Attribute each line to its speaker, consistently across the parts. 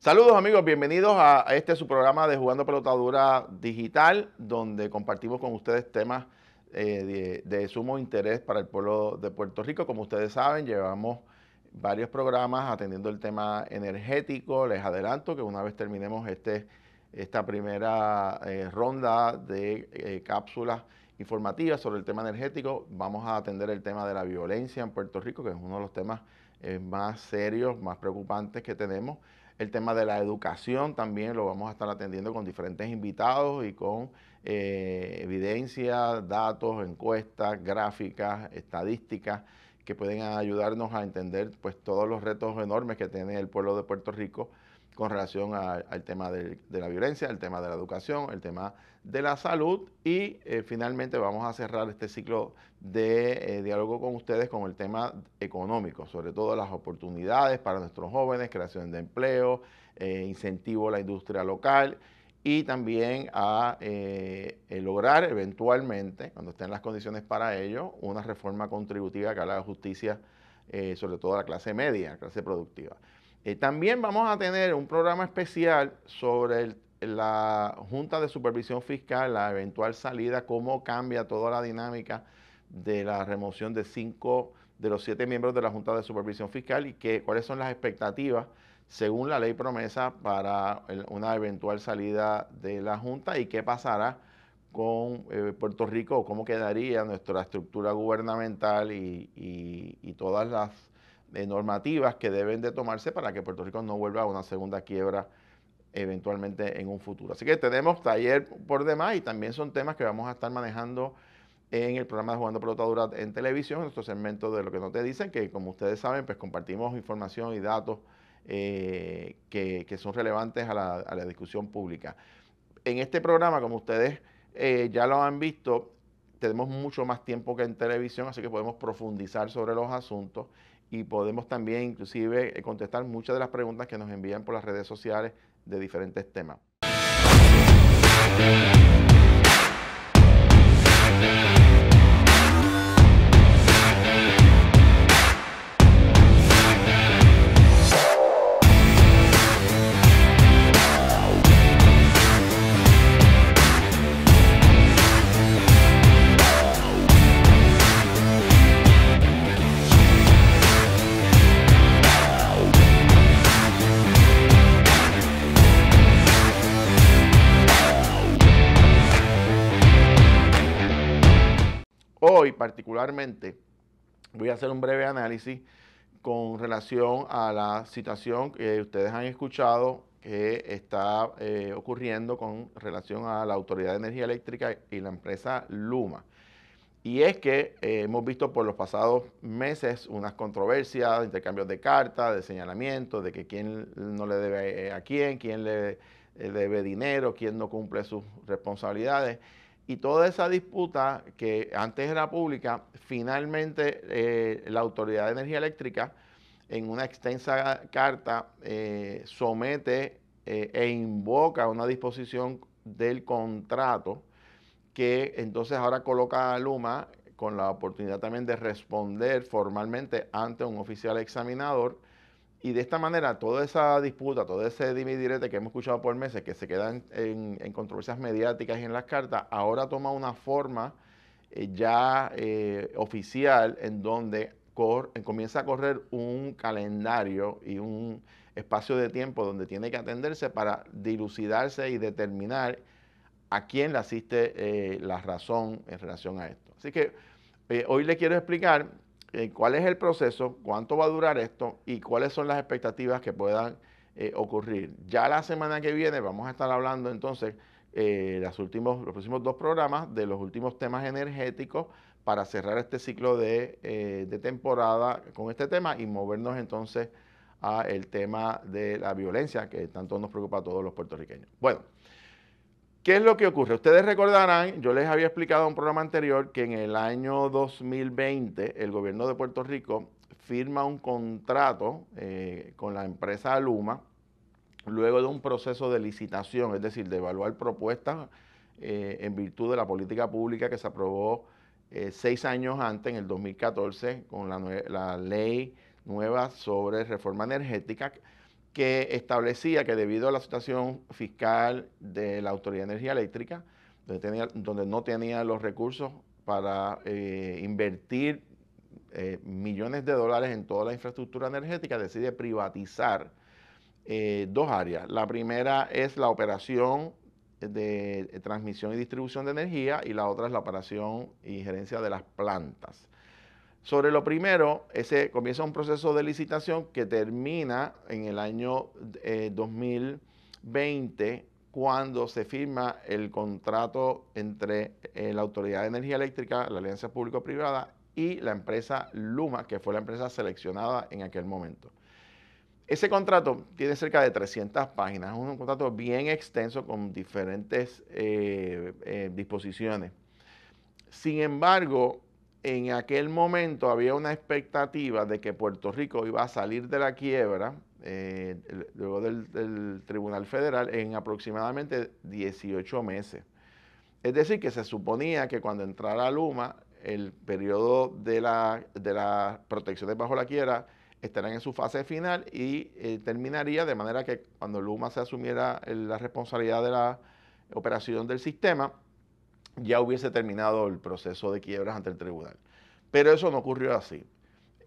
Speaker 1: Saludos amigos, bienvenidos a este su programa de Jugando Pelotadura Digital, donde compartimos con ustedes temas de sumo interés para el pueblo de Puerto Rico. Como ustedes saben, llevamos varios programas atendiendo el tema energético. Les adelanto que una vez terminemos esta primera ronda de cápsulas informativas sobre el tema energético, vamos a atender el tema de la violencia en Puerto Rico, que es uno de los temas más serios, más preocupantes que tenemos. El tema de la educación también lo vamos a estar atendiendo con diferentes invitados y con evidencia, datos, encuestas, gráficas, estadísticas que pueden ayudarnos a entender pues todos los retos enormes que tiene el pueblo de Puerto Rico con relación al tema de la violencia, el tema de la educación, el tema de la salud y finalmente vamos a cerrar este ciclo de diálogo con ustedes con el tema económico, sobre todo las oportunidades para nuestros jóvenes, creación de empleo, incentivo a la industria local y también a lograr eventualmente, cuando estén las condiciones para ello, una reforma contributiva que haga la justicia, sobre todo a la clase media, clase productiva. También vamos a tener un programa especial sobre la Junta de Supervisión Fiscal, la eventual salida, cómo cambia toda la dinámica de la remoción de 5 de los 7 miembros de la Junta de Supervisión Fiscal y cuáles son las expectativas según la ley promesa para una eventual salida de la Junta y qué pasará con Puerto Rico o cómo quedaría nuestra estructura gubernamental y todas las normativas que deben de tomarse para que Puerto Rico no vuelva a una segunda quiebra eventualmente en un futuro. Así que tenemos taller por demás y también son temas que vamos a estar manejando en el programa de Jugando Pelotadura en televisión, en nuestro segmento de Lo que no te dicen, que como ustedes saben, pues compartimos información y datos que son relevantes a la discusión pública. En este programa, como ustedes ya lo han visto, tenemos mucho más tiempo que en televisión, así que podemos profundizar sobre los asuntos y podemos también inclusive contestar muchas de las preguntas que nos envían por las redes sociales de diferentes temas. Hoy particularmente voy a hacer un breve análisis con relación a la situación que ustedes han escuchado que está ocurriendo con relación a la Autoridad de Energía Eléctrica y la empresa Luma. Y es que hemos visto por los pasados meses unas controversias, intercambios de cartas, de señalamientos, de que quién no le debe a quién le debe dinero, quién no cumple sus responsabilidades. Y toda esa disputa que antes era pública, finalmente la Autoridad de Energía Eléctrica, en una extensa carta, somete e invoca una disposición del contrato que entonces ahora coloca a Luma con la oportunidad también de responder formalmente ante un oficial examinador. Y de esta manera, toda esa disputa, todo ese dime y direte que hemos escuchado por meses, que se quedan en controversias mediáticas y en las cartas, ahora toma una forma oficial en donde comienza a correr un calendario y un espacio de tiempo donde tiene que atenderse para dilucidarse y determinar a quién le asiste la razón en relación a esto. Así que hoy le quiero explicar cuál es el proceso, cuánto va a durar esto y cuáles son las expectativas que puedan ocurrir. Ya la semana que viene vamos a estar hablando entonces los próximos 2 programas de los últimos temas energéticos para cerrar este ciclo de temporada con este tema y movernos entonces al tema de la violencia que tanto nos preocupa a todos los puertorriqueños. Bueno, ¿qué es lo que ocurre? Ustedes recordarán, yo les había explicado en un programa anterior que en el año 2020 el gobierno de Puerto Rico firma un contrato con la empresa Luma luego de un proceso de licitación, es decir, de evaluar propuestas en virtud de la política pública que se aprobó 6 años antes, en el 2014, con la ley nueva sobre reforma energética. que establecía que debido a la situación fiscal de la Autoridad de Energía Eléctrica, donde no tenía los recursos para invertir millones de dólares en toda la infraestructura energética, decide privatizar dos áreas. La primera es la operación de transmisión y distribución de energía y la otra es la operación y gerencia de las plantas. Sobre lo primero, comienza un proceso de licitación que termina en el año 2020 cuando se firma el contrato entre la Autoridad de Energía Eléctrica, la Alianza Público-Privada y la empresa Luma, que fue la empresa seleccionada en aquel momento. Ese contrato tiene cerca de 300 páginas, es un contrato bien extenso con diferentes disposiciones. Sin embargo, en aquel momento había una expectativa de que Puerto Rico iba a salir de la quiebra, luego del Tribunal Federal, en aproximadamente 18 meses. Es decir, que se suponía que cuando entrara Luma, el periodo de las protecciones bajo la quiebra estarán en su fase final y terminaría de manera que cuando Luma se asumiera la responsabilidad de la operación del sistema, ya hubiese terminado el proceso de quiebras ante el tribunal. Pero eso no ocurrió así.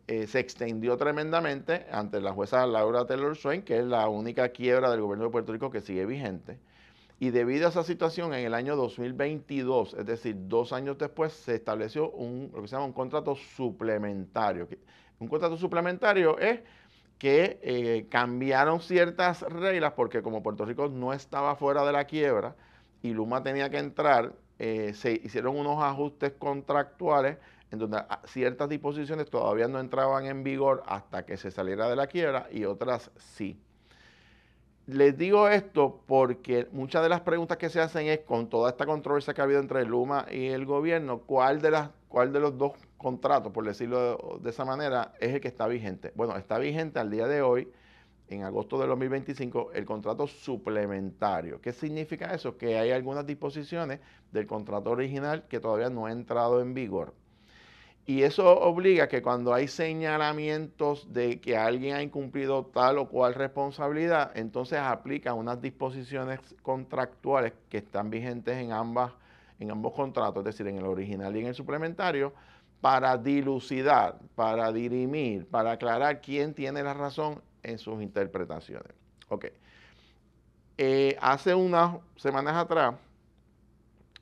Speaker 1: Se extendió tremendamente ante la jueza Laura Taylor Swain, que es la única quiebra del gobierno de Puerto Rico que sigue vigente. Y debido a esa situación, en el año 2022, es decir, 2 años después, se estableció lo que se llama un contrato suplementario. Un contrato suplementario es que cambiaron ciertas reglas porque como Puerto Rico no estaba fuera de la quiebra y Luma tenía que entrar, se hicieron unos ajustes contractuales en donde ciertas disposiciones todavía no entraban en vigor hasta que se saliera de la quiebra y otras sí. Les digo esto porque muchas de las preguntas que se hacen es, con toda esta controversia que ha habido entre Luma y el gobierno, ¿cuál de los dos contratos, por decirlo de esa manera, es el que está vigente? Bueno, está vigente al día de hoy, en agosto de 2025, el contrato suplementario. ¿Qué significa eso? Que hay algunas disposiciones del contrato original que todavía no han entrado en vigor. Y eso obliga que cuando hay señalamientos de que alguien ha incumplido tal o cual responsabilidad, entonces aplican unas disposiciones contractuales que están vigentes en ambos contratos, es decir, en el original y en el suplementario, para dilucidar, para dirimir, para aclarar quién tiene la razón en sus interpretaciones. Ok. Hace unas semanas atrás,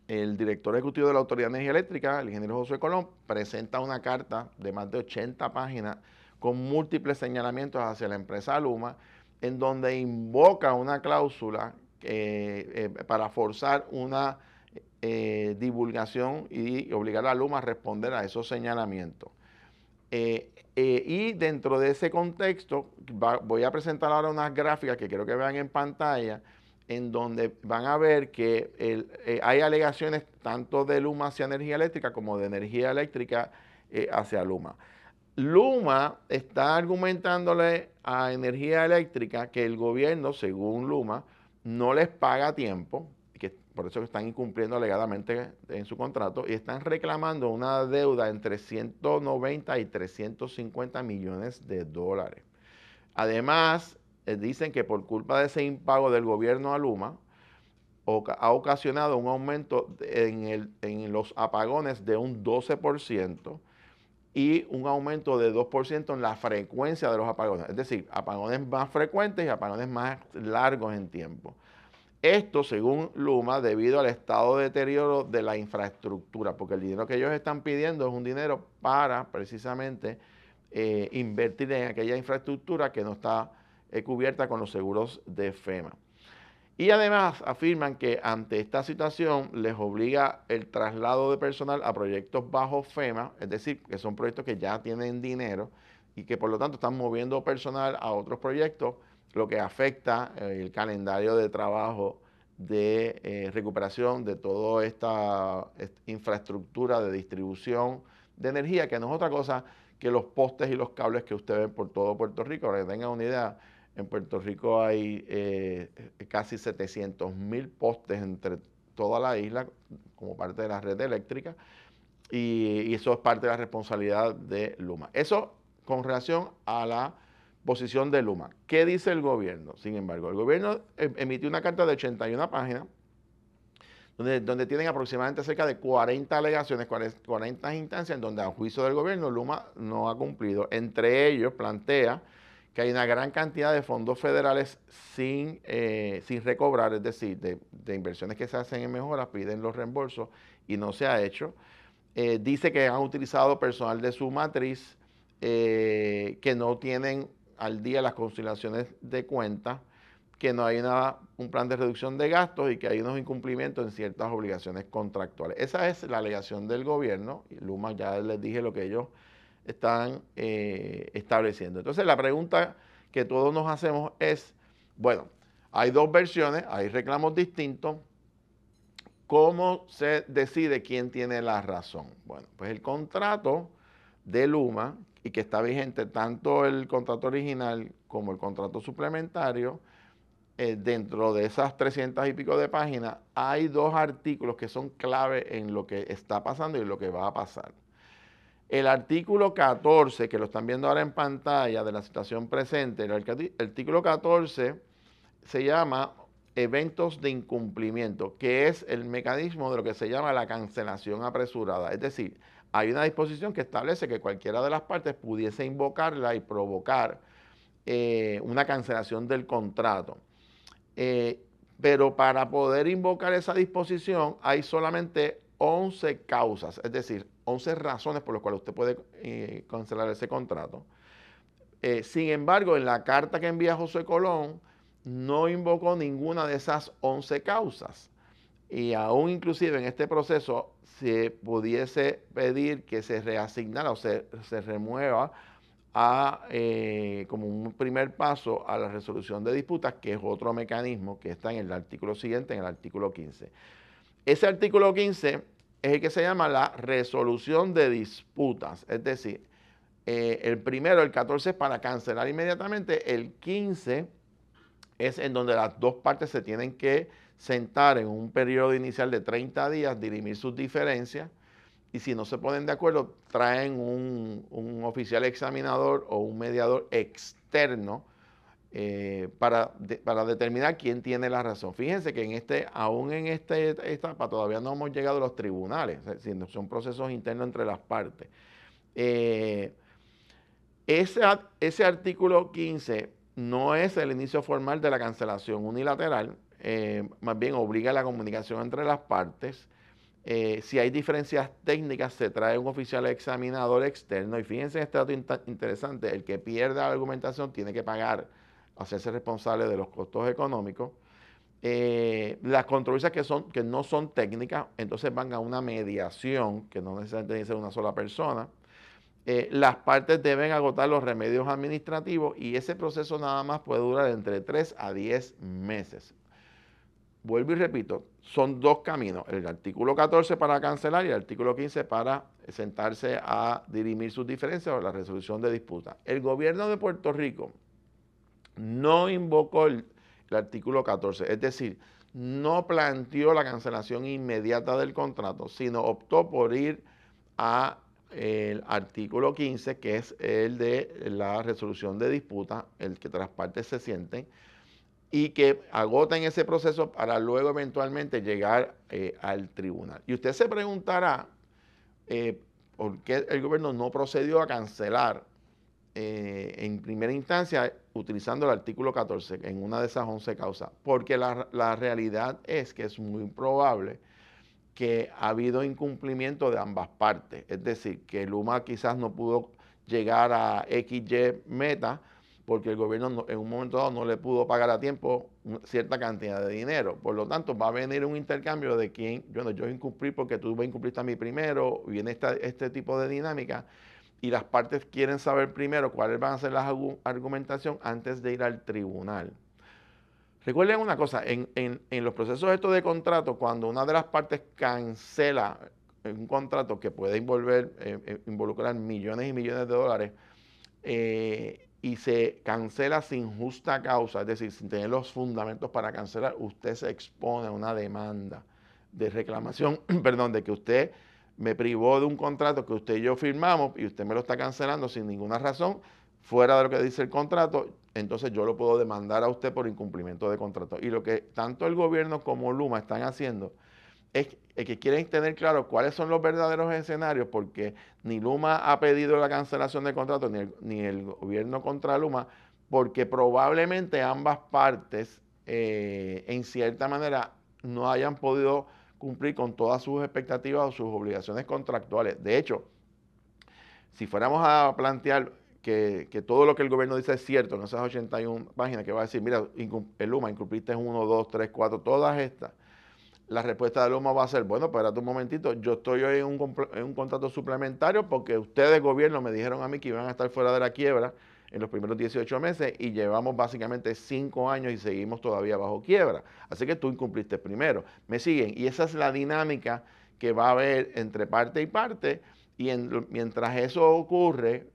Speaker 1: el director ejecutivo de la Autoridad de Energía Eléctrica, el ingeniero José Colón, presenta una carta de más de 80 páginas con múltiples señalamientos hacia la empresa Luma, en donde invoca una cláusula para forzar una divulgación y obligar a Luma a responder a esos señalamientos. Y dentro de ese contexto, voy a presentar ahora unas gráficas que quiero que vean en pantalla, en donde van a ver que hay alegaciones tanto de Luma hacia energía eléctrica como de energía eléctrica hacia Luma. Luma está argumentándole a energía eléctrica que el gobierno, según Luma, no les paga a tiempo, que por eso están incumpliendo alegadamente en su contrato, y están reclamando una deuda entre 190 y 350 millones de dólares. Además, dicen que por culpa de ese impago del gobierno a Luma, ha ocasionado un aumento en los apagones de un 12% y un aumento de 2% en la frecuencia de los apagones. Es decir, apagones más frecuentes y apagones más largos en tiempo. Esto, según Luma, debido al estado de deterioro de la infraestructura, porque el dinero que ellos están pidiendo es un dinero para precisamente invertir en aquella infraestructura que no está cubierta con los seguros de FEMA. Y además afirman que ante esta situación les obliga el traslado de personal a proyectos bajo FEMA, es decir, que son proyectos que ya tienen dinero y que por lo tanto están moviendo personal a otros proyectos, lo que afecta el calendario de trabajo de recuperación de toda esta infraestructura de distribución de energía, que no es otra cosa que los postes y los cables que usted ve por todo Puerto Rico. Para que tengan una idea, en Puerto Rico hay casi 700,000 postes entre toda la isla como parte de la red eléctrica y eso es parte de la responsabilidad de Luma. Eso con relación a la posición de Luma. ¿Qué dice el gobierno? Sin embargo, el gobierno emitió una carta de 81 páginas donde tienen aproximadamente cerca de 40 alegaciones, 40 instancias en donde a juicio del gobierno Luma no ha cumplido. Entre ellos plantea que hay una gran cantidad de fondos federales sin recobrar, es decir, de inversiones que se hacen en mejoras, piden los reembolsos y no se ha hecho. Dice que han utilizado personal de su matriz que no tienen al día las conciliaciones de cuentas, que no hay un plan de reducción de gastos y que hay unos incumplimientos en ciertas obligaciones contractuales. Esa es la alegación del gobierno. Y Luma, ya les dije lo que ellos están estableciendo. Entonces la pregunta que todos nos hacemos es, bueno, hay dos versiones, hay reclamos distintos. ¿Cómo se decide quién tiene la razón? Bueno, pues el contrato de Luma, y que está vigente tanto el contrato original como el contrato suplementario, dentro de esas 300 y pico de páginas, hay dos artículos que son clave en lo que está pasando y lo que va a pasar. El artículo 14, que lo están viendo ahora en pantalla de la situación presente, el artículo 14 se llama eventos de incumplimiento, que es el mecanismo de lo que se llama la cancelación apresurada. Es decir, hay una disposición que establece que cualquiera de las partes pudiese invocarla y provocar una cancelación del contrato. Pero para poder invocar esa disposición hay solamente 11 causas, es decir, 11 razones por las cuales usted puede cancelar ese contrato. Sin embargo, en la carta que envía José Colón, no invocó ninguna de esas 11 causas. Y aún inclusive en este proceso se pudiese pedir que se reasignara o se remueva como un primer paso a la resolución de disputas, que es otro mecanismo que está en el artículo siguiente, en el artículo 15. Ese artículo 15 es el que se llama la resolución de disputas, es decir, el primero, el 14 es para cancelar inmediatamente, el 15 es en donde las dos partes se tienen que sentar en un periodo inicial de 30 días, dirimir sus diferencias, y si no se ponen de acuerdo, traen un oficial examinador o un mediador externo para determinar quién tiene la razón. Fíjense que aún en esta etapa todavía no hemos llegado a los tribunales, es decir, son procesos internos entre las partes. Ese artículo 15 no es el inicio formal de la cancelación unilateral, más bien obliga a la comunicación entre las partes. Si hay diferencias técnicas, se trae un oficial examinador externo. Y fíjense en este dato interesante, el que pierde la argumentación tiene que pagar, hacerse responsable de los costos económicos. Las controversias que no son técnicas, entonces van a una mediación, que no necesariamente tiene que ser una sola persona. Las partes deben agotar los remedios administrativos y ese proceso nada más puede durar entre 3 a 10 meses. Vuelvo y repito, son dos caminos, el artículo 14 para cancelar y el artículo 15 para sentarse a dirimir sus diferencias o la resolución de disputas. El gobierno de Puerto Rico no invocó el artículo 14, es decir, no planteó la cancelación inmediata del contrato, sino optó por ir a el artículo 15, que es el de la resolución de disputas, el que las partes se sienten y que agoten ese proceso para luego eventualmente llegar al tribunal. Y usted se preguntará por qué el gobierno no procedió a cancelar en primera instancia utilizando el artículo 14 en una de esas 11 causas, porque la realidad es que es muy probable que ha habido incumplimiento de ambas partes, es decir, que Luma quizás no pudo llegar a XY meta porque el gobierno en un momento dado no le pudo pagar a tiempo cierta cantidad de dinero. Por lo tanto, va a venir un intercambio de quién, yo incumplí porque tú incumpliste a mí primero, viene este tipo de dinámica, y las partes quieren saber primero cuáles van a ser las argumentaciones antes de ir al tribunal. Recuerden una cosa, en los procesos estos de contrato, cuando una de las partes cancela un contrato que puede involucrar millones y millones de dólares, y se cancela sin justa causa, es decir, sin tener los fundamentos para cancelar, usted se expone a una demanda de reclamación, perdón, de que usted me privó de un contrato que usted y yo firmamos y usted me lo está cancelando sin ninguna razón, fuera de lo que dice el contrato, entonces yo lo puedo demandar a usted por incumplimiento de contrato. Y lo que tanto el gobierno como Luma están haciendo es que quieren tener claro cuáles son los verdaderos escenarios, porque ni Luma ha pedido la cancelación del contrato, ni el gobierno contra Luma, porque probablemente ambas partes, en cierta manera, no hayan podido cumplir con todas sus expectativas o sus obligaciones contractuales. De hecho, si fuéramos a plantear que todo lo que el gobierno dice es cierto en esas 81 páginas, que va a decir, mira, Luma, incumpliste 1, 2, 3, 4, todas estas, la respuesta de Luma va a ser, bueno, espérate un momentito, yo estoy hoy en un contrato suplementario porque ustedes, gobierno, me dijeron a mí que iban a estar fuera de la quiebra en los primeros 18 meses y llevamos básicamente 5 años y seguimos todavía bajo quiebra. Así que tú incumpliste primero. Me siguen. Y esa es la dinámica que va a haber entre parte y parte. Y mientras eso ocurre,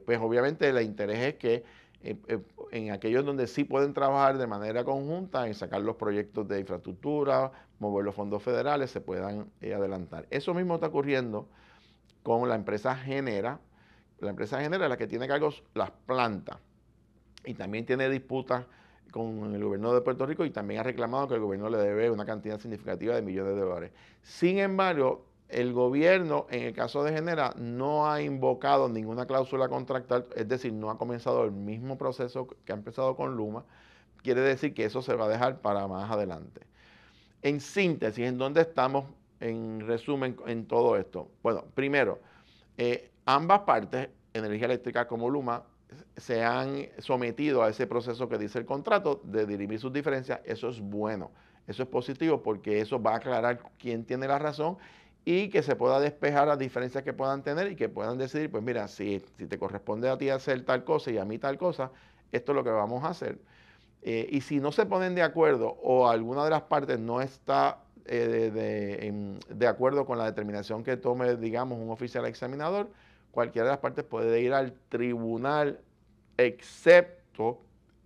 Speaker 1: pues obviamente el interés es que en aquellos donde sí pueden trabajar de manera conjunta en sacar los proyectos de infraestructura, mover los fondos federales, se puedan adelantar. Eso mismo está ocurriendo con la empresa Genera. La empresa Genera es la que tiene cargos las plantas y también tiene disputas con el gobierno de Puerto Rico y también ha reclamado que el gobierno le debe una cantidad significativa de millones de dólares. Sin embargo, el gobierno, en el caso de Genera, no ha invocado ninguna cláusula contractual, es decir, no ha comenzado el mismo proceso que ha empezado con Luma. Quiere decir que eso se va a dejar para más adelante. En síntesis, ¿en dónde estamos en resumen en todo esto? Bueno, primero, ambas partes, Energía Eléctrica como Luma, se han sometido a ese proceso que dice el contrato de dirimir sus diferencias. Eso es bueno, eso es positivo porque eso va a aclarar quién tiene la razón y que se pueda despejar las diferencias que puedan tener y que puedan decidir, pues mira, si te corresponde a ti hacer tal cosa y a mí tal cosa, esto es lo que vamos a hacer. Y si no se ponen de acuerdo o alguna de las partes no está de acuerdo con la determinación que tome, digamos, un oficial examinador, cualquiera de las partes puede ir al tribunal, excepto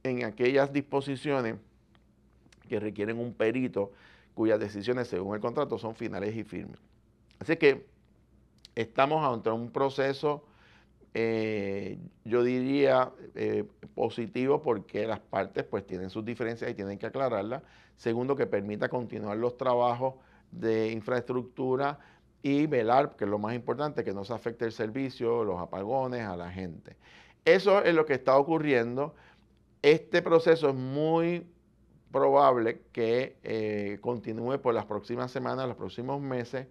Speaker 1: en aquellas disposiciones que requieren un perito cuyas decisiones, según el contrato, son finales y firmes. Así que estamos ante un proceso, yo diría, positivo porque las partes pues tienen sus diferencias y tienen que aclararlas. Segundo, que permita continuar los trabajos de infraestructura y velar, que es lo más importante, que no se afecte el servicio, los apagones a la gente. Eso es lo que está ocurriendo. Este proceso es muy probable que continúe por las próximas semanas, los próximos meses,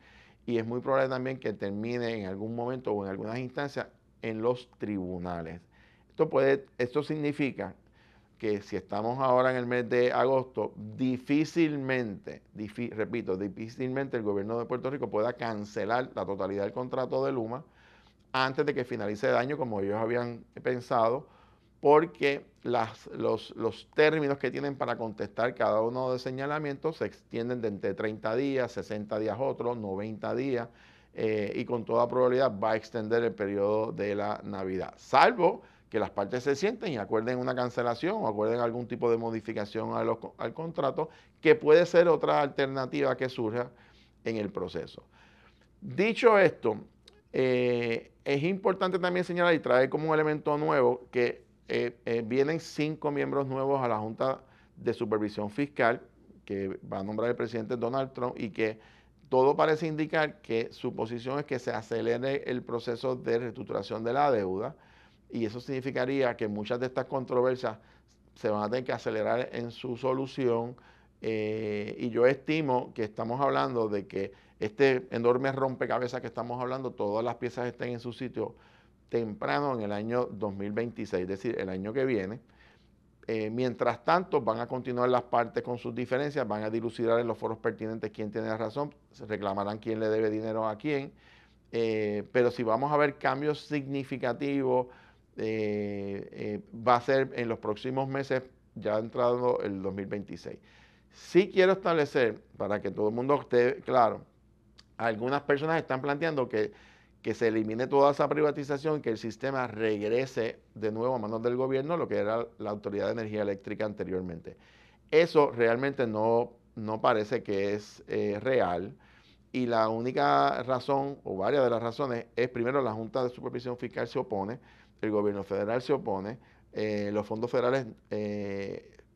Speaker 1: y es muy probable también que termine en algún momento o en algunas instancias en los tribunales. Esto significa que si estamos ahora en el mes de agosto, difícilmente el gobierno de Puerto Rico pueda cancelar la totalidad del contrato de Luma antes de que finalice el año como ellos habían pensado, porque los términos que tienen para contestar cada uno de los señalamientos se extienden de entre 30 días, 60 días otros, 90 días, y con toda probabilidad va a extender el periodo de la Navidad, salvo que las partes se sienten y acuerden una cancelación o acuerden algún tipo de modificación al contrato, que puede ser otra alternativa que surja en el proceso. Dicho esto, es importante también señalar y traer como un elemento nuevo que vienen 5 miembros nuevos a la Junta de Supervisión Fiscal que va a nombrar el presidente Donald Trump y que todo parece indicar que su posición es que se acelere el proceso de reestructuración de la deuda y eso significaría que muchas de estas controversias se van a tener que acelerar en su solución, y yo estimo que estamos hablando de que este enorme rompecabezas que estamos hablando, todas las piezas estén en su sitio temprano en el año 2026, es decir, el año que viene. Mientras tanto, van a continuar las partes con sus diferencias, van a dilucidar en los foros pertinentes quién tiene la razón, se reclamarán quién le debe dinero a quién, pero si vamos a ver cambios significativos, va a ser en los próximos meses, ya entrado el 2026. Sí quiero establecer, para que todo el mundo esté claro, algunas personas están planteando que se elimine toda esa privatización y que el sistema regrese de nuevo a manos del gobierno, lo que era la Autoridad de Energía Eléctrica anteriormente. Eso realmente no parece que es real y la única razón, o varias de las razones, es primero la Junta de Supervisión Fiscal se opone, el gobierno federal se opone, los fondos federales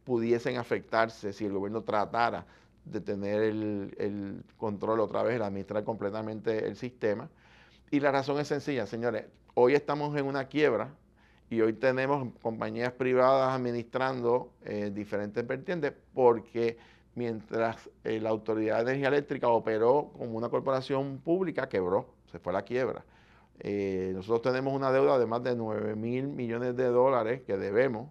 Speaker 1: pudiesen afectarse si el gobierno tratara de tener el control otra vez, de administrar completamente el sistema. Y la razón es sencilla, señores. Hoy estamos en una quiebra y hoy tenemos compañías privadas administrando diferentes vertientes porque mientras la Autoridad de Energía Eléctrica operó como una corporación pública, quebró, se fue a la quiebra. Nosotros tenemos una deuda de más de 9.000 millones de dólares que debemos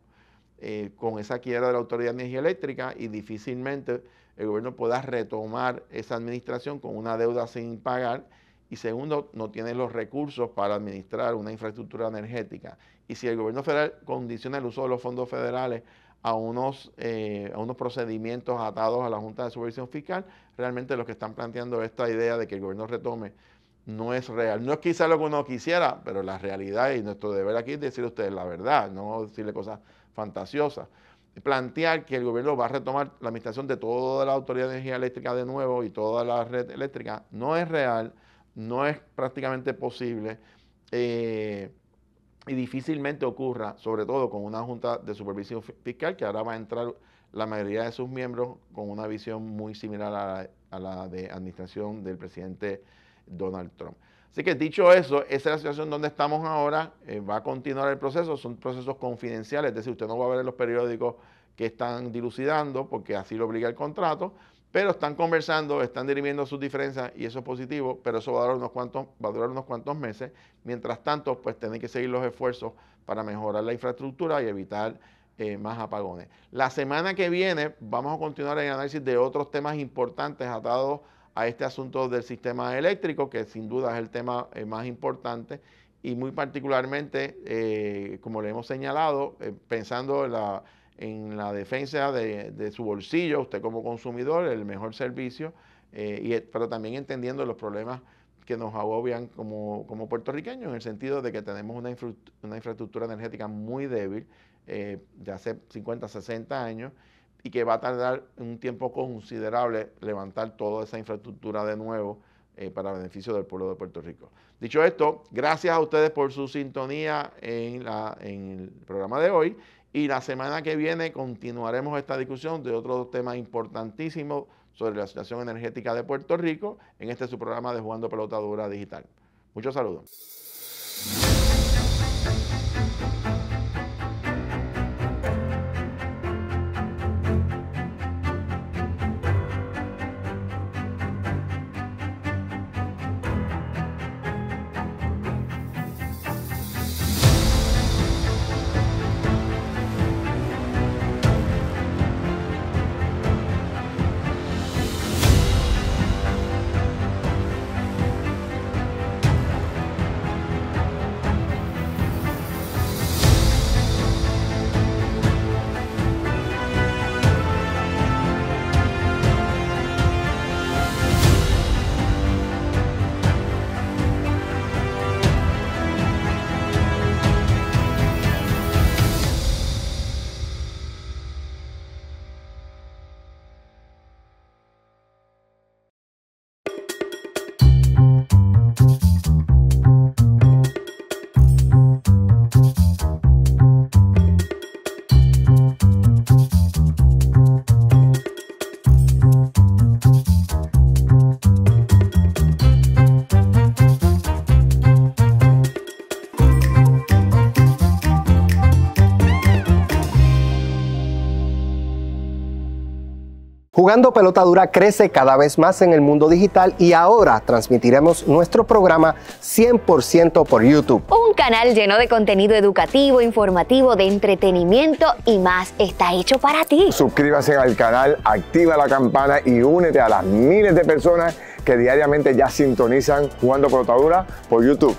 Speaker 1: con esa quiebra de la Autoridad de Energía Eléctrica y difícilmente el gobierno pueda retomar esa administración con una deuda sin pagar. Y segundo, no tiene los recursos para administrar una infraestructura energética. Y si el gobierno federal condiciona el uso de los fondos federales a unos procedimientos atados a la Junta de Supervisión Fiscal, realmente los que están planteando esta idea de que el gobierno retome no es real. No es quizá lo que uno quisiera, pero la realidad y nuestro deber aquí es decirle a ustedes la verdad, no decirle cosas fantasiosas. Plantear que el gobierno va a retomar la administración de toda la Autoridad de Energía Eléctrica de nuevo y toda la red eléctrica no es real. No es prácticamente posible y difícilmente ocurra, sobre todo con una Junta de Supervisión Fiscal que ahora va a entrar la mayoría de sus miembros con una visión muy similar a la de administración del presidente Donald Trump. Así que dicho eso, esa es la situación donde estamos ahora, va a continuar el proceso, son procesos confidenciales, es decir, usted no va a ver en los periódicos que están dilucidando porque así lo obliga el contrato, pero están conversando, están dirimiendo sus diferencias y eso es positivo, pero eso va a durar unos cuantos meses. Mientras tanto, pues tienen que seguir los esfuerzos para mejorar la infraestructura y evitar más apagones. La semana que viene vamos a continuar el análisis de otros temas importantes atados a este asunto del sistema eléctrico, que sin duda es el tema más importante y muy particularmente, como le hemos señalado, pensando en la defensa de su bolsillo, usted como consumidor, el mejor servicio, pero también entendiendo los problemas que nos agobian como puertorriqueños, en el sentido de que tenemos una infraestructura energética muy débil, de hace 50, 60 años, y que va a tardar un tiempo considerable levantar toda esa infraestructura de nuevo para beneficio del pueblo de Puerto Rico. Dicho esto, gracias a ustedes por su sintonía en el programa de hoy. Y la semana que viene continuaremos esta discusión de otros temas importantísimos sobre la situación energética de Puerto Rico en este su programa de Jugando Pelota Dura Digital. Muchos saludos.
Speaker 2: Jugando Pelota Dura crece cada vez más en el mundo digital y ahora transmitiremos nuestro programa 100% por YouTube.
Speaker 3: Un canal lleno de contenido educativo, informativo, de entretenimiento y más está hecho para ti.
Speaker 4: Suscríbase al canal, activa la campana y únete a las miles de personas que diariamente ya sintonizan Jugando Pelota Dura por YouTube.